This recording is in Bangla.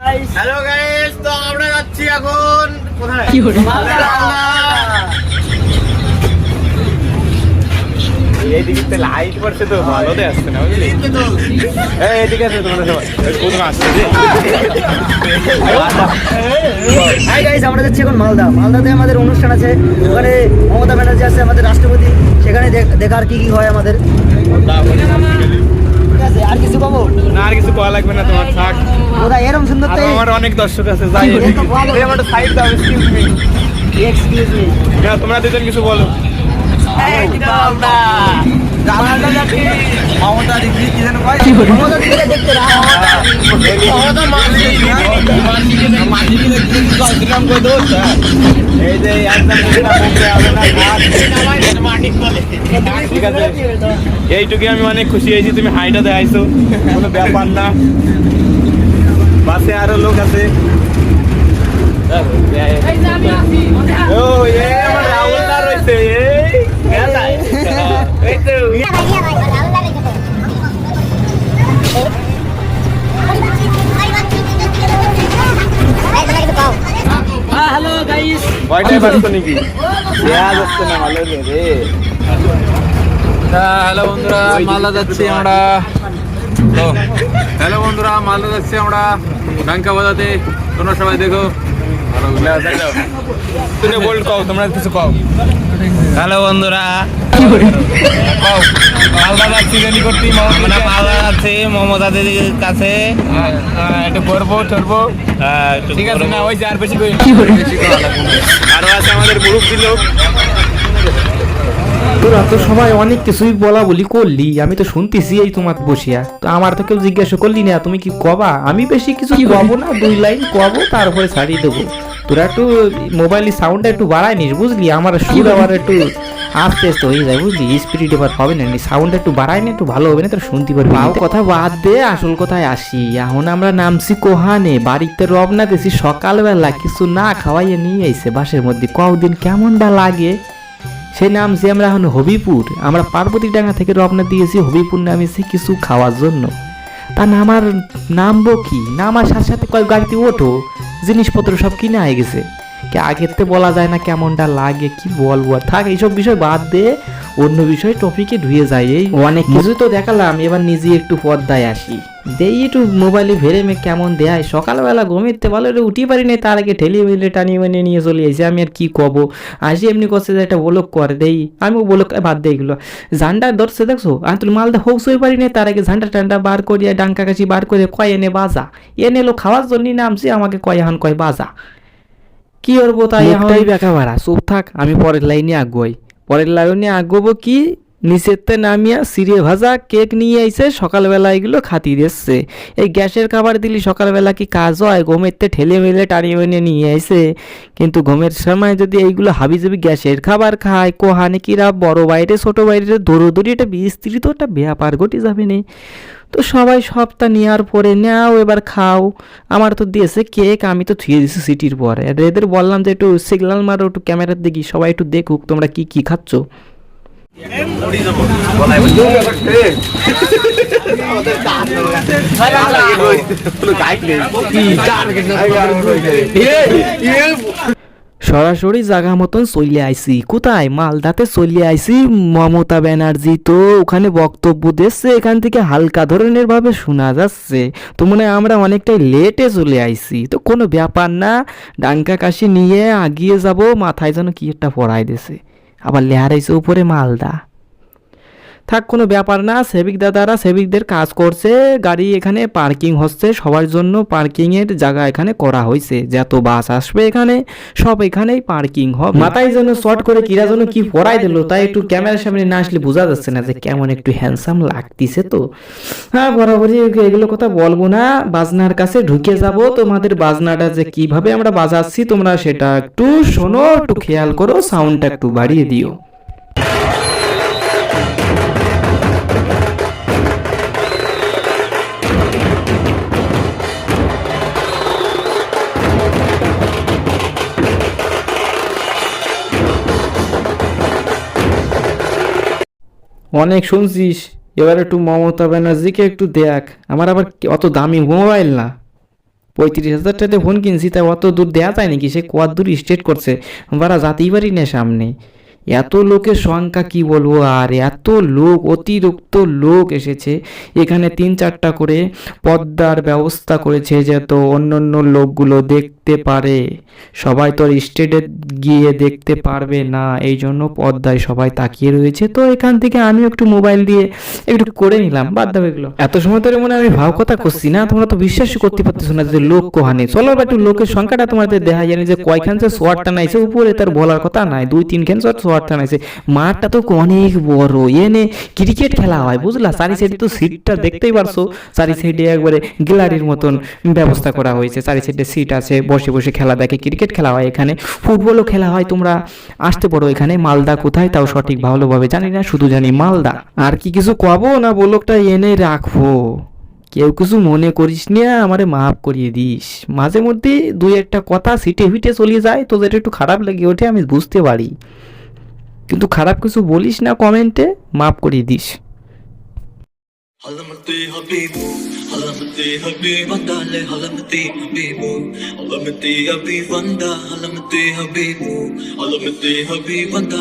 হ্যালো গাইস, তো আমরা যাচ্ছি এখন কোথায়? এইদিকে লাইট পড়ছে তো ভালোতে আসছে না, বুঝলি? এইদিকে আছে তোমরা সবাই কোথাও আসছে। হাই গাইস, আমরা যাচ্ছি এখন মালদাতে আমাদের অনুষ্ঠান আছে। ওখানে মমতা ব্যানার্জি আছে, আমাদের রাষ্ট্রপতি। সেখানে দেখার কি হয় আমাদের। ঠিক আছে, আর কিছু পাবো না? আর কিছু পাওয়া লাগবে না তোমার, থাক। ওরা এরকম সুন্দর তো। আমার অনেক দর্শক আছে, যাই আমার সাইড দাও। এক্সকিউজ মি, তোমরা দুজন কিছু বলো। ঠিক আছে, এইটুকু আমি অনেক খুশি হয়েছি, তুমি হাইটা দেখাইছো, কোনো ব্যাপার না। বাসে আরো লোক আছে। ও আমার রাহুলদা রয়েছে। হ্যালো গাইস, কয়টায় বাজতো নাকি? আসছে না ভালো রে। হ্যালো বন্ধুরা, মালদা যাচ্ছি আমরা। হ্যালো বন্ধুরা, মালদা যাচ্ছি আমরা ডাঙ্কা বাজাতে। তোমরা সবাই দেখো। তুমি বল, কও তোমরা কিছু কও। হ্যালো বন্ধুরা, মালদা যাচ্ছি রেলি করতে। আমরা মালদা যাচ্ছি মমতা দিদির কাছে। একটু করবো টরবো, ঠিক আছে না? ওই যে আর বেশি করি, আরো আছে আমাদের মুরব্বী লোক। তোরা তো সবাই অনেক কিছুই বলা বলি করলি, আমি তো শুনতেছি এই তোমার বসিয়া। তো আমার তো কেউ জিজ্ঞাসা করলি না, তুমি কি কবা? আমি বেশি কিছু কবো না, 2 লাইন কবো, তারপরে ছাড়িয়ে দেবো। তোরা একটু মোবাইলের সাউন্ডটা একটু বাড়াই নিস, বুঝলি? আমার সুর আবার একটু আস্তে আস্তে হয়ে যায়, বুঝলি? স্পিড এবার হবে না, সাউন্ড একটু বাড়াই না, একটু ভালো হবে না, তোরা শুনতে পারবি। বাও কথা বাদ দে, আসল কথায় আসি। এখন আমরা নামছি কোহানে, বাড়িতে রওনা দিয়েছি সকালবেলা। কিছু না খাওয়াইয়ে নিয়ে আইছে বাসের মধ্যে। কদিন কেমনটা লাগে সেই নামছি আমরা এখন হবিপুর। আমরা পার্বতীডাঙ্গা থেকে রওনা দিয়েছি, হবিপুর নামেছি কিছু খাওয়ার জন্য। তা নামার নামবো কি? নামার সাথে সাথে কয়েক গাড়িতে ওঠো, জিনিসপত্র সব কিনে হয়ে গেছে। কে আগের থেকে বলা যায় না কেমনটা লাগে, কি বলবো। আর থাক, এইসব বিষয় বাদ দে, অন্য বিষয় টপিকে ঢুয়ে যায়। এই অনেক কিছু তো দেখালাম, এবার নিজে একটু পর্দায় আসি। দেই একটু মোবাইলে ভেরে মে কেমন দেয়। সকালবেলা ঘুমিতে ভালো উঠি পারি নাই, তার আগে ঠেলি মেলে টানিয়ে মেনে নিয়ে চলে এসে আমি আর কি কব। আসি এমনি করছে যে একটা বলক করে দেই, আমিও বলক বাদ দেই। এগুলো ঝান্ডা ধরছে দেখছো, আমি তুই মালদা হৌসই পারি নাই, তার আগে ঝান্ডা টান্ডা বার করিয়া ডাঙ্কা কাছি বার করে কয় এনে বাজা। এনে এলো খাওয়ার জন্যই নামছি, আমাকে কয় এখন কয় বাজা। কি করবো? তাই এখনই বেকা ভাড়া, চুপ থাক। আমি পরের লাইনে আগুয়াই। পরের লাইনে আগুবো কি? নিচেতে নামিয়া সিরে ভাজা কেক নিয়ে আইছে, সকালবেলা এগুলো খাতি দিচ্ছে। এই গ্যাসের খাবার দিলি সকালবেলা কি কাজ হয়? ঘুমেরতে ঠেলে মেলে টানিয়ে মেনে নিয়ে আইছে, কিন্তু ঘুমের সময় যদি এইগুলো হাবিজাবি গ্যাসের খাবার খায়, কোহানে কিরা বড় বাইরে ছোট বাইরে দৌড়োদৌড়ি, এটা বিস্তৃত একটা ব্যাপার ঘটে যাবে না। তো সবাই সবটা নেওয়ার পরে নাও এবার খাও। আমার তো দিয়েছে কেক, আমি তো থুয়ে দিছি সিটির পরে। এদের বললাম যে একটু সিগনাল মারো, একটু ক্যামেরার দেখি, সবাই একটু দেখুক তোমরা কি কি খাচ্ছ। সরাসরি জায়গা মতন চলে আইসি। কোথায়? মালদাতে চলে আইসি। মমতা ব্যানার্জি তো ওখানে বক্তব্য দিচ্ছে, এখান থেকে হালকা ধরনের ভাবে শোনা যাচ্ছে। তো মনে হয় আমরা অনেকটাই লেটে চলে আইসি। তো কোনো ব্যাপার না, ডাঙ্কা কাশি নিয়ে আগিয়ে যাব। মাথায় যেন কি একটা পড়াই দিছে, আবার লেহারাইছে উপরে মালদা। থাক, কোনো ব্যাপার না। সেবিক দাদারা সেবিকদের কাজ করছে, গাড়ি এখানে পার্কিং হচ্ছে, সবার জন্য পার্কিংয়ের জায়গা এখানে করা হয়েছে। যত বাস আসবে এখানে সব এখানেই পার্কিং হবে। মাথায় যেন শর্ট করে কিরা যেন কি পরাই দিল, তাই একটু ক্যামেরার সামনে না আসলে বোঝা যাচ্ছে না যে কেমন একটু হ্যান্ডসাম লাগতেছে। তো হ্যাঁ, বরাবরই এগুলো কথা বলবো না। বাজনার কাছে ঢুকে যাব। তোমাদের বাজনাটা যে কিভাবে আমরা বাজাচ্ছি তোমরা সেটা একটু শোনো, একটু খেয়াল করো, সাউন্ডটা একটু বাড়িয়ে দিও। অনেক শুনছিস, এবার একটু মমতা ব্যানার্জিকে একটু দেখ। আমার আবার অত দামি মোবাইল না, 35,000 টাকাতে ফোন কিনছি, তাই অত দূর দেওয়া যায় নাকি? সে কত দূর স্টেট করছে, আমরা যাতেই পারি না সামনে। এত লোকের সংখ্যা কি বলবো, আর এত লোক, অতিরিক্ত লোক এসেছে এখানে। 3-4টা করে পর্দার ব্যবস্থা করেছে যাতে অন্য লোকগুলো দেখতে পারে। সবাই তো আর স্টেটে গিয়ে দেখতে পারবে না, এই জন্য পর্দায় সবাই তাকিয়ে রয়েছে। তো এখান থেকে আমি একটু মোবাইল দিয়ে একটু করে নিলাম, বাদ দাও এগুলো। এত সময় ধরে মনে হয় আমি ভাব কথা করছি না, তোমরা তো বিশ্বাসই করতে পারতেছো না যে লোক কোহানে। চলো একটু লোকের সংখ্যাটা তোমাদের দেখা জানি যে কয়খান শর্ট টানাইছে, উপরে তার বলার কথা নাই, 2-3 শর্ট টানাইছে। মাঠটা তো অনেক বড়, এনে ক্রিকেট খেলা হয় বুঝলা। চারি সাইডে তো সিটটা দেখতেই পারছো, চারি সাইডে একবারে গ্যালারির মতন ব্যবস্থা করা হয়েছে, চারি সাইডে সিট আছে, বসে বসে খেলা দেখে। ক্রিকেট খেলা হয় এখানে, ফুটবলও খেলা হয়। তোমরা আসতে পারো এখানে। মালদা কোথায় তাও সঠিক ভালোভাবে জানি না, শুধু জানি মালদা। আর কি কিছু কবো না বলোকটা এনে রাখবো? কেউ কিছু মনে করিস না, আমারে মাফ করিয়ে দিস। মাঝে মধ্যে 2-1টা কথা সিটে ফিটে চলে যায়, তো যেটা একটু খারাপ লেগে ওঠে আমি বুঝতে পারি, কিন্তু খারাপ কিছু বলিস না কমেন্টে, মাফ করিয়ে this. Halamati Habibu, Halamati Habibanda, Halamati Habibu, Halamati Habibanda, Halamati Habibu, Halamati Habibanda,